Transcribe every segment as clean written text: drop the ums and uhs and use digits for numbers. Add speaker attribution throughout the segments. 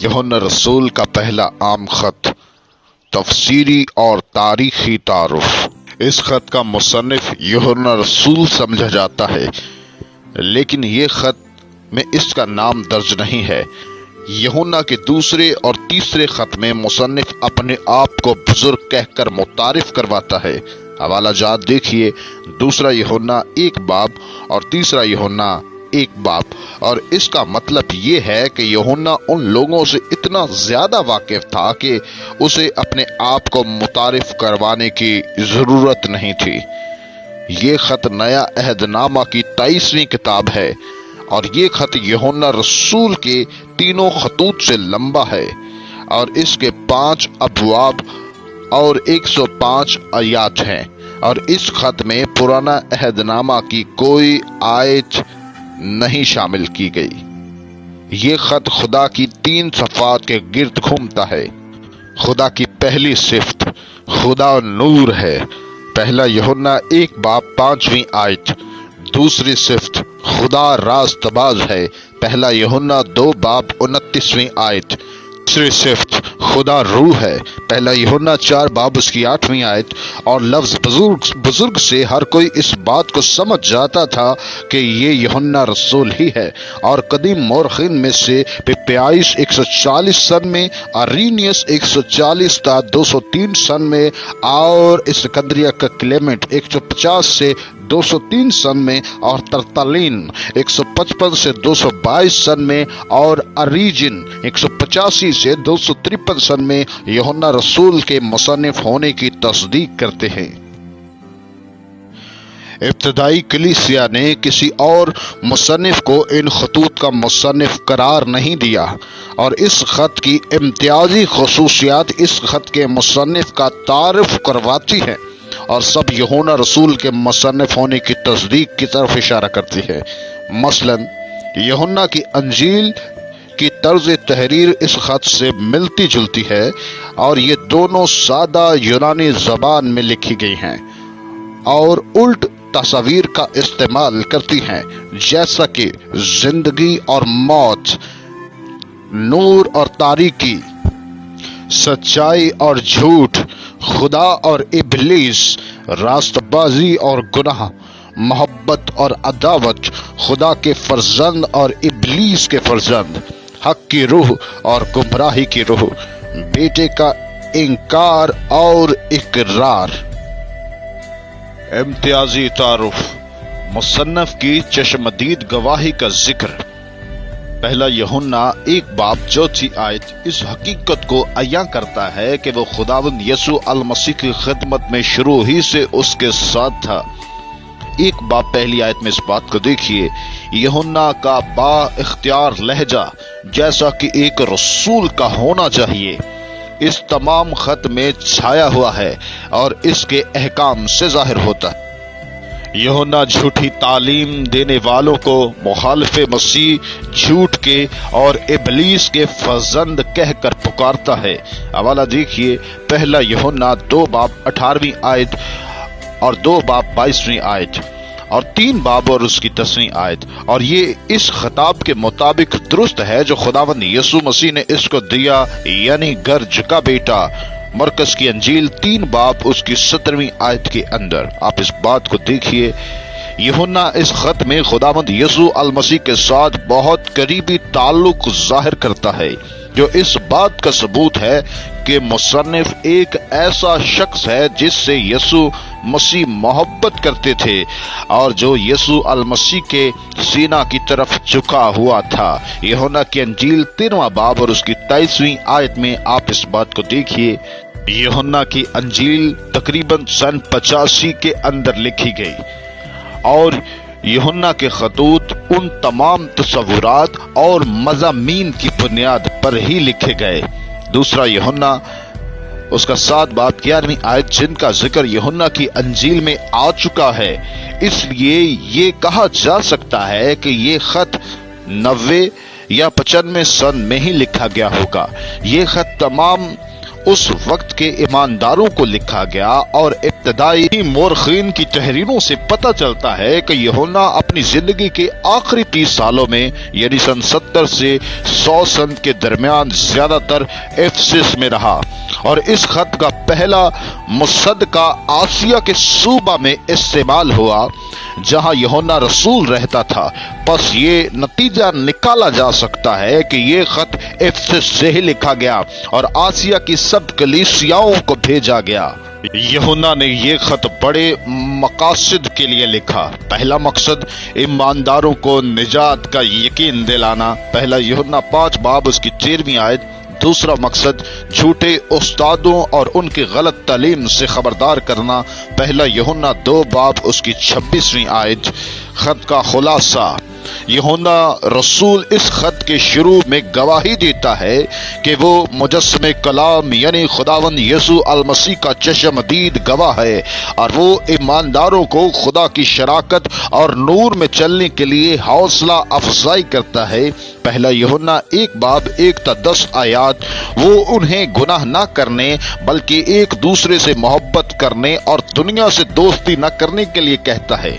Speaker 1: यूहन्ना रसूल का पहला आम खत, तफसीरी और तारीखी तारुफ। इस खत का मुसन्निफ यूहन्ना रसूल समझा जाता है, लेकिन ये खत में इसका नाम दर्ज नहीं है। यूहन्ना के दूसरे और तीसरे खत में मुसन्निफ अपने आप को बुजुर्ग कहकर मुतारिफ करवाता है। हवाला जात देखिए, दूसरा यूहन्ना 1 बाब और तीसरा यूहन्ना 1 बाब। और इसका मतलब ये है कि यूहन्ना उन लोगों से इतना ज्यादा वाकिफ था कि उसे अपने आप को मुतारिफ करवाने की जरूरत नहीं थी। ये खत नया अहदनामा की 23वीं किताब है और ये खत यूहन्ना रसूल के तीनों खतूत से लंबा है और इसके 5 अबवाब और 105 आयात हैं। और इस खत में पुराना अहदनामा की कोई आयत नहीं शामिल की गई। ये खत खुदा की 3 सफ़ात के गिर्द घूमता है। खुदा की पहली सिफ्त खुदा नूर है, पहला यूहन्ना 1 बाब 5वीं आयत। दूसरी सिफ्त खुदा रास्तबाज है, पहला यूहन्ना 2 बाब 29वीं आयत। तीसरी सिफ्त खुदा रूह है, पहला यूहन्ना 4 बाब उसकी 8वीं आयत। और लफ्ज बुजुर्ग से हर कोई इस बात को समझ जाता था कि ये यूहन्ना रसूल ही है। और कदीम मोरखीन में से पिप्याइस 140 सन में, अरीनियस 140 ता 203 सन में और सिकंदरिया का क्लेमेंट 150 से 203 सन में और तरतलीन 155 से 222 सन में और अरीजिन 185 से 253 सन में यूहन्ना रसूल के मुसन्निफ होने की तस्दीक करते हैं। इब्तदाई कलीसिया ने किसी और मुसन्निफ को इन खतूत का मुसन्निफ करार नहीं दिया और इस खत की इम्तियाजी खसूसियात इस खत के मुसन्निफ का तारुफ करवाती है और सब यूहन्ना रसूल के मुसन्निफ होने की तस्दीक की तरफ इशारा करती है। मसलन यूहन्ना की अंजील की तर्ज तहरीर इस खत से मिलती जुलती है और ये दोनों सादा यूनानी जबान में लिखी गई हैं और उल्ट तस्वीर का इस्तेमाल करती हैं, जैसा कि जिंदगी और मौत, नूर और तारीकी, सच्चाई और झूठ, खुदा और इबलीस, रास्तबाजी और गुनाह, मोहब्बत और अदावत, खुदा के फर्जंद और इबलीस के फर्जंद, हक की रूह और गुमराही की रूह, बेटे का इनकार और इकरार। इम्तियाजी तारुफ, मुसन्नफ की चश्मदीद गवाही का जिक्र। पहला यूहन्ना 1 बाब 4 आयत इस हकीकत को अया करता है कि वो खुदावंद यसू अल मसीह की खिदमत में शुरू ही से उसके साथ था। 1 बाब 1 आयत में इस बात को देखिए, यूहन्ना का बा इख्तियार लहजा जैसा कि एक रसूल का होना चाहिए इस तमाम खत में छाया हुआ है और इसके अहकाम से जाहिर होता है। यूहन्ना झूठी तालीम देने वालों को मुखालिफ मसीह, झूठ के और इबलीस के फर्जंद कहकर पुकारता है। हवाला देखिए, पहला यूहन्ना 2 बाब 18वीं आयत और 2 बाब 22वीं आयत और 3 बाब और उसकी 10वीं आयत। और ये इस खिताब के मुताबिक दुरुस्त है जो खुदावंद यीशु मसीह ने इसको दिया, यानी गर्ज का बेटा। मरकस की अंजील 3 बाब उसकी 17वीं आयत के अंदर आप इस बात को देखिए। यूहन्ना इस खत में खुदावंद यीशु अल मसीह के साथ बहुत करीबी ताल्लुक जाहिर करता है, जो इस बात का सबूत है कि मुसन्निफ एक ऐसा शख्स है जिससे यीशु मसीह मोहब्बत करते थे और जो यीशु अल मसीह के सीना की तरफ झुका हुआ था। यूहन्ना की अंजील 13वां बाब और उसकी 23वीं आयत में आप इस बात को देखिए। यूहन्ना की अंजील तकरीबन सन 85 के अंदर लिखी गई और यूहन्ना के खतूत उन तमाम तस्वुरात और मज़ामीन की बुनियाद पर ही लिखे गए। दूसरा यूहन्ना उसका 7 बाब 11वीं आयत जिनका जिक्र यूहन्ना की अंजील में आ चुका है, इसलिए ये कहा जा सकता है कि ये खत 90 या 95 सन में ही लिखा गया होगा। ये खत तमाम उस वक्त के ईमानदारों को लिखा गया और ابتدائی مورخین کی تحریروں سے پتہ چلتا ہے کہ یوحنا اپنی زندگی کے آخری 30 سالوں میں یعنی سن 70 سے 100 سن کے درمیان زیادہ تر افسس میں رہا، اور اس خط کا پہلا مصدقہ آسیہ کے صوبہ میں استعمال ہوا جہاں یوحنا رسول رہتا تھا۔ پس یہ نتیجہ نکالا جا سکتا ہے کہ یہ خط افسس سے ہی لکھا گیا اور آسیہ کی سب کلیسیاؤں کو بھیجا گیا۔ یوحنا نے یہ خط بڑے مقاصد کے لیے لکھا۔ پہلا مقصد ایمانداروں کو نجات کا یقین دلانا، پہلا یوحنا 5 باب اس کی 13ویں آیت۔ دوسرا مقصد جھوٹے استادوں اور ان کی غلط تعلیم سے خبردار کرنا، پہلا یوحنا 2 باب اس کی 26ویں آیت۔ خط کا خلاصہ، یوحنا رسول اس خط کے شروع میں گواہی دیتا ہے کہ وہ مجسم کلام یعنی خداوند یسوع المسیح کا چشمدید گواہ ہے، اور وہ ایمانداروں کو خدا کی شراکت اور نور میں چلنے کے لیے حوصلہ افزائی کرتا ہے۔ پہلا یوحنا 1 باب 1 تا 10 آیات، وہ انہیں گناہ نہ کرنے بلکہ ایک دوسرے سے محبت کرنے اور دنیا سے دوستی نہ کرنے کے لیے کہتا ہے۔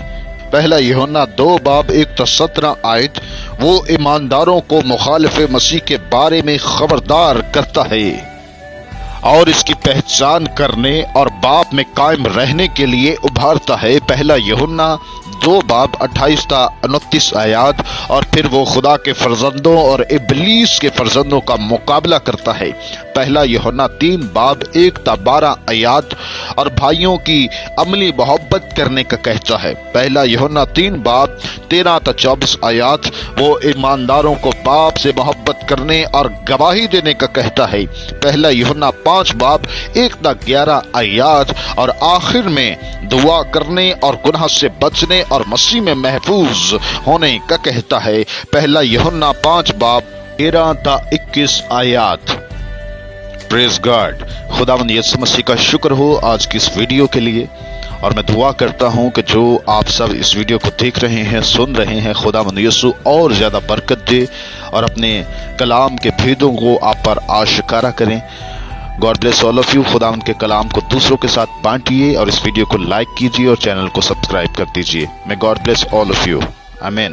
Speaker 1: پہلا یوحنا 2 باب 1 تا 17 آیت، وہ ایمانداروں کو مخالف مسیح کے بارے میں خبردار کرتا ہے اور اس کی پہچان کرنے اور باپ میں قائم رہنے کے لیے ابھارتا ہے۔ پہلا یوحنا 2 باب 28 تا 29 آیات، اور پھر وہ خدا کے فرزندوں اور ابلیس کے فرزندوں کا مقابلہ کرتا ہے۔ پہلا یوحنا 3 باب 1 تا 12 آیات، اور بھائیوں کی عملی محبت کرنے کا کہتا ہے۔ پہلا یوحنا 3 باب 13 تا 24 آیات، وہ ایمانداروں کو باپ سے محبت کرنے اور گواہی دینے کا کہتا ہے۔ پہلا یوحنا 5 باب 1 تا 11 آیات، اور آخر میں دعا کرنے اور گناہ سے بچنے اور مسیح میں محفوظ ہونے کا کہتا ہے۔ پہلا یوحنا 5 باب 13 تا 21 آیات۔ پریز گاڈ، خداوند یسوع مسیح کا شکر ہو آج کی اس ویڈیو کے لیے، اور میں دعا کرتا ہوں کہ جو آپ سب اس ویڈیو کو دیکھ رہے ہیں، سن رہے ہیں، خداوند یسوع اور زیادہ برکت دے اور اپنے کلام کے بھیدوں کو آپ پر آشکارا کریں۔ God bless all of you. خداوند کے کلام کو دوسروں کے ساتھ بانٹیے اور اس ویڈیو کو لائک کیجیے اور چینل کو سبسکرائب کر دیجیے۔ میں God bless all of you. آمین۔